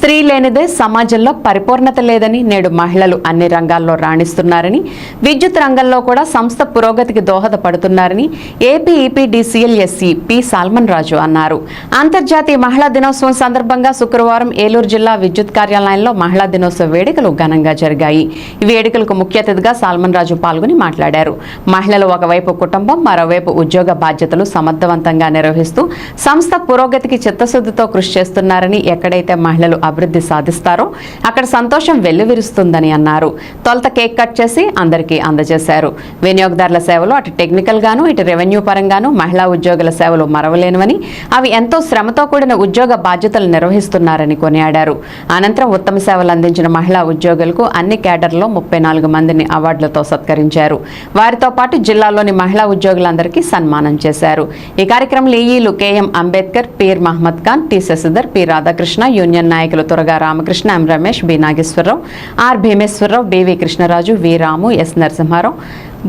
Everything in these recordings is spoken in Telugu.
స్త్రీ లేనిదే సమాజంలో పరిపూర్ణత లేదని నేడు మహిళలు అన్ని రంగాల్లో రాణిస్తున్నారని, విద్యుత్ రంగంలో కూడా సంస్థ పురోగతికి దోహదపడుతున్నారని AP EPDCL SE P Salman Raju అన్నారు. అంతర్జాతీయ మహిళా దినోత్సవం సందర్భంగా శుక్రవారం ఏలూరు జిల్లా విద్యుత్ కార్యాలయంలో మహిళా దినోత్సవ వేడుకలు ఘనంగా జరిగాయి. ఈ వేడుకలకు ముఖ్య అతిథిగా సాల్మన్ రాజు పాల్గొని మాట్లాడారు. మహిళలు ఒకవైపు కుటుంబం, మరోవైపు ఉద్యోగ బాధ్యతలు సమర్థవంతంగా నిర్వహిస్తూ సంస్థ పురోగతికి చిత్తశుద్ధితో కృషి చేస్తున్నారని, ఎక్కడైతే మహిళలు అభివృద్ధి సాధిస్తారో అక్కడ సంతోషం వెల్లువిరుస్తుందని అన్నారు. తొలుత కేక్ కట్ చేసి అందరికీ అందజేశారు. వినియోగదారుల సేవలు అటు టెక్నికల్ గాను ఇటు రెవెన్యూ పరంగాను మహిళా ఉద్యోగుల సేవలు మరవలేనివని, అవి ఎంతో శ్రమతో కూడిన ఉద్యోగ బాధ్యతలు నిర్వహిస్తున్నారని కొనియాడారు. అనంతరం ఉత్తమ సేవలు అందించిన మహిళా ఉద్యోగులకు అన్ని కేడర్లో 34 మందిని అవార్డులతో సత్కరించారు. వారితో పాటు జిల్లాలోని మహిళా ఉద్యోగులందరికీ సన్మానం చేశారు. ఈ కార్యక్రమంలో ఈఈలు KM Ambedkar, Peer Mohammed Khan, T Sasidhar, P Radhakrishna, union నాయకులు Turaga Ramakrishna, M Ramesh, B Nageswararao, R Bhimeswararao, BV Krishnaraju, V Ramu, S Narasimharao,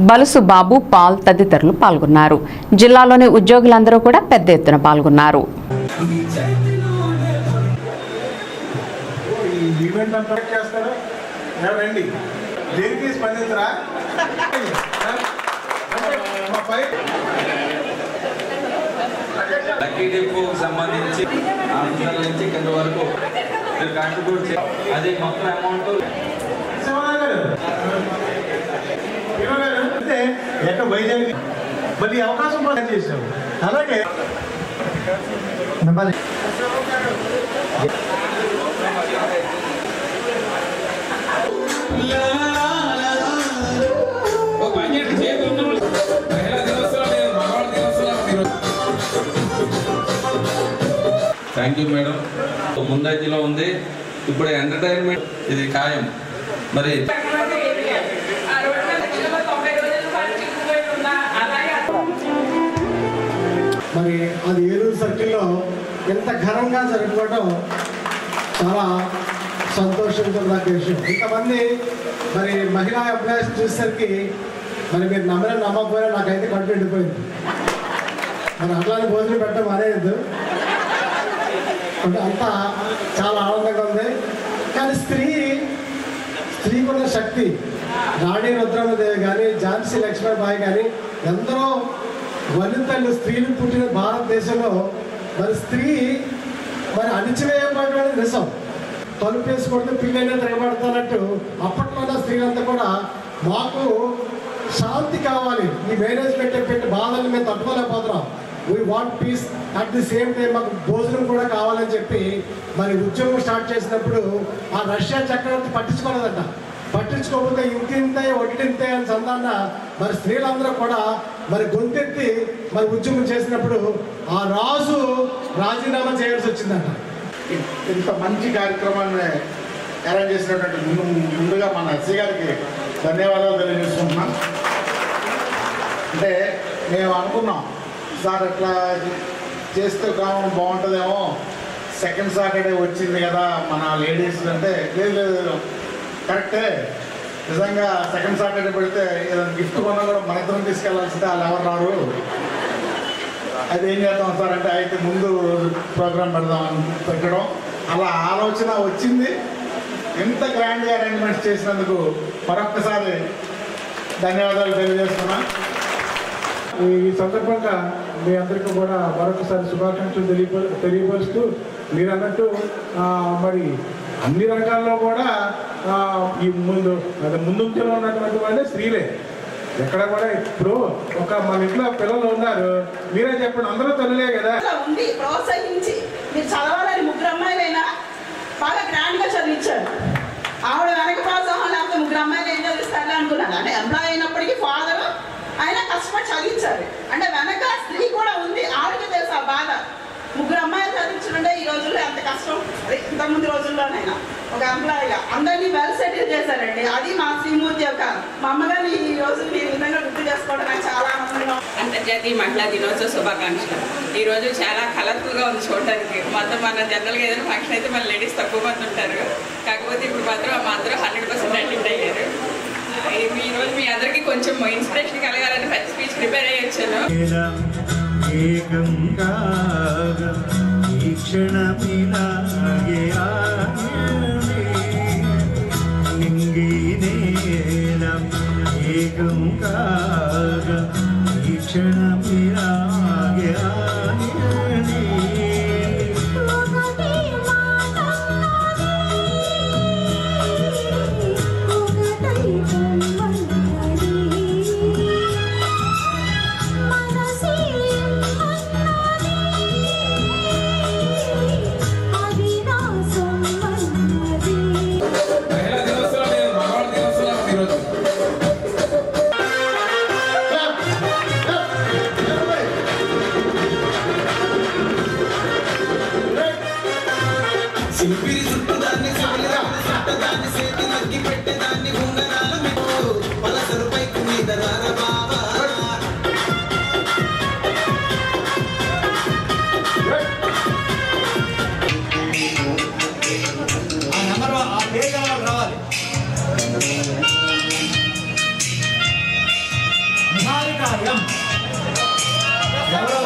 Balusu Babu, Paul తదితరులు పాల్గొన్నారు. జిల్లాలోని ఉద్యోగులందరూ కూడా పెద్ద ఎత్తున పాల్గొన్నారు. లక్కీ డిపో సంబంధించి ఆఫీసర్ల నుంచి కింద వరకు కాంట్రిబ్యూట్ అది మొత్తం అమౌంట్ ఎక్కడ వైజాగ్ మళ్ళీ అవకాశం చేసాం. అలాగే థ్యాంక్ యూ మేడం. ముందైతీలో ఉంది. ఇప్పుడు ఎంటర్టైన్మెంట్ ఇది ఖాయం. మరి అది ఏలూరు సర్కిల్లో ఎంత ఘనంగా జరుపుకోవడం చాలా సంతోషంతో నాకు విషయం. ఇంతమంది మరి మహిళా ఎంప్లాయీస్ చూసేసరికి మరి మీరు నమ్మకపోయినా నాకైతే కడుపు ఎండిపోయింది. మరి అట్లానే భోజనం పెట్టడం అనేది అంటే అంతా చాలా ఆనందంగా ఉంది. కానీ స్త్రీకున్న శక్తి రాణి రుద్రమదేవి కానీ, ఝాన్సీ లక్ష్మీబాయి కానీ ఎందరో వనితలు స్త్రీలు పుట్టిన భారతదేశంలో మరి స్త్రీ మరి అణిచివేయబడినది నిజం. తలుపు వేసుకుంటే పిల్లైనా తిరగబడుతున్నట్టు అప్పట్లో స్త్రీలంతా కూడా మాకు శాంతి కావాలి, ఈ మేనేజ్మెంట్ పెట్టి బాధలు మేము తట్టుకోలేకపోతున్నాం, we want peace, at the same time మాకు భోజనం కూడా కావాలని చెప్పి మరి ఉద్యోగం స్టార్ట్ చేసినప్పుడు ఆ రష్యా చక్రవర్తి పట్టించుకోలేదట. పట్టించుకోకపోతే ఇంతింతే ఒడ్డింతే అని సందాన్న మరి స్త్రీలందరూ కూడా మరి గొంతెత్తి మరి ఉద్యమం చేసినప్పుడు ఆ రాజు రాజీనామా చేయాల్సి వచ్చిందట. ఇంత మంచి కార్యక్రమాన్ని అరేంజ్ చేసినటువంటి ముందుగా మన ఎస్సీ గారికి ధన్యవాదాలు తెలియజేసుకుంటున్నాం. అంటే మేము అనుకున్నాం సార్ ఎట్లా చేస్తే కావాలి బాగుంటుందేమో, సెకండ్ సాటర్డే వచ్చింది కదా మన లేడీస్ అంటే, లేదు కరెక్టే, నిజంగా సెకండ్ సాటర్డే పెడితే ఏదైనా గిఫ్ట్ కొన్నా కూడా మన ఇద్దరం తీసుకెళ్లాల్సిందే, వాళ్ళు ఎవరు రారు, అది ఏం చేద్దాం సార్ అంటే అయితే ముందు ప్రోగ్రాం పెడదామని పెట్టడం, అలా ఆలోచన వచ్చింది. ఎంత గ్రాండ్గా అరేంజ్మెంట్స్ చేసినందుకు మరొక్కసారి ధన్యవాదాలు తెలియజేస్తున్నా. ఈ సందర్భంగా మీ అందరికీ కూడా మరొకసారి శుభాకాంక్షలు తెలియపరుస్తూ, మీరు అన్నట్టు మరి అన్ని రంగాల్లో కూడా ఈ ముందులో ఉన్నటువంటి వాళ్ళే స్త్రీలే. ఎక్కడ కూడా ఇప్పుడు ఒక మన ఇంట్లో పిల్లలు ఉన్నారు, మీరే చెప్పండి, అందరూ తల్లులే కదా. ఉంది ప్రోత్సహించి మీరు చదవాలని 3 అమ్మాయిలైనా బాగా గ్రాండ్గా చదివించారు. ఆవిడ వెనక ప్రోత్సాహం లేకపోతే 3 అమ్మాయిలు ఏం చదివిస్తారని అనుకున్నాను. అంటే ఎంప్లాయ్ అయినప్పటికీ ఫాదర్ ఆయన కష్టపడి చదివించారు. అంటే వెనక స్త్రీ కూడా ఉంది, ఆవిడకి తెలుసు ఆ బాధ. 3 అమ్మాయిలు చదివించుంటే ఈ రోజుల్లో ఎంత కష్టం, ఇంతకుముందు రోజుల్లోనైనా ఒక ఎంప్లాయీగా అందరినీ వెల్ సెటిల్ చేశారండి. అది మా శ్రీమూర్తి యొక్క మా అమ్మగారిని ఈ రోజు ఈ విధంగా గుర్తు చేసుకోవడం నాకు చాలా ఆనందంగా. అంతర్జాతీయ మహిళా దినోత్సవ శుభాకాంక్షలు. ఈరోజు చాలా కలర్ఫుల్గా ఉంది చూడడానికి. మొత్తం మన జనరల్గా ఏదైనా ఫంక్షన్ అయితే మన లేడీస్ తక్కువ మంది ఉంటారు, కాకపోతే ఇప్పుడు మాత్రం మా అందరూ 100% అటెండ్ అయ్యారు. ఈరోజు మీ అందరికీ కొంచెం ఇన్స్పిరేషన్ కలగాలని పెద్ద స్పీచ్ ప్రిపేర్ అయ్యి వచ్చాను. ఈ క్షణమిలాగే ఆగేనే నింగి నేల ఏకం కాగా ఈ క్షణమిలాగే ఆగేనే మహిళా దినోత్సవం లేదు, మగవాళ్ళ దినోత్సవం ఈరోజు. సింపిరి చుట్టూ దాన్ని దాన్ని చేతి నగ్గి పెట్టేదాన్ని ఉంగరాల మీకు పలసరు పైకు మీద బాబా ఆ నెంబర్ ఆ పేజ్ రావాలి. నిహారిక ఎం ఎవరో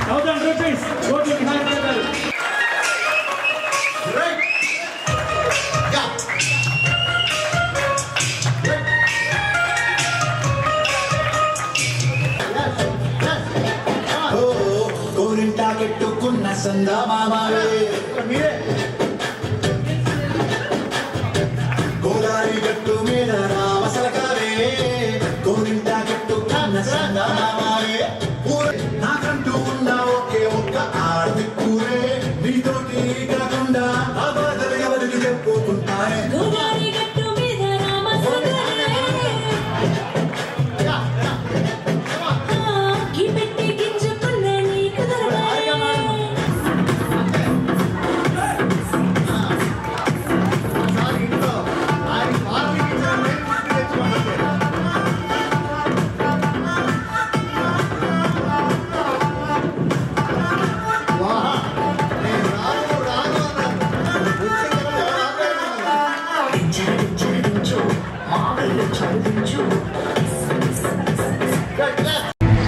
1000 rupees go to Niharika garu. కోరింటా కెట్టుకున్న సందా మామావే గోదారి గట్టు మీద రామసలకావే కోరింటా కెట్టుకున్న సందా మామావే నాకంటూ ఉన్న ఒకే ఒక్క ఆర్దిక్కురే నీతోటి కాకుండా ఆ బాధలు ఎవరికి చెప్పుకుంటానే చదివించు మామయ్య చదివించు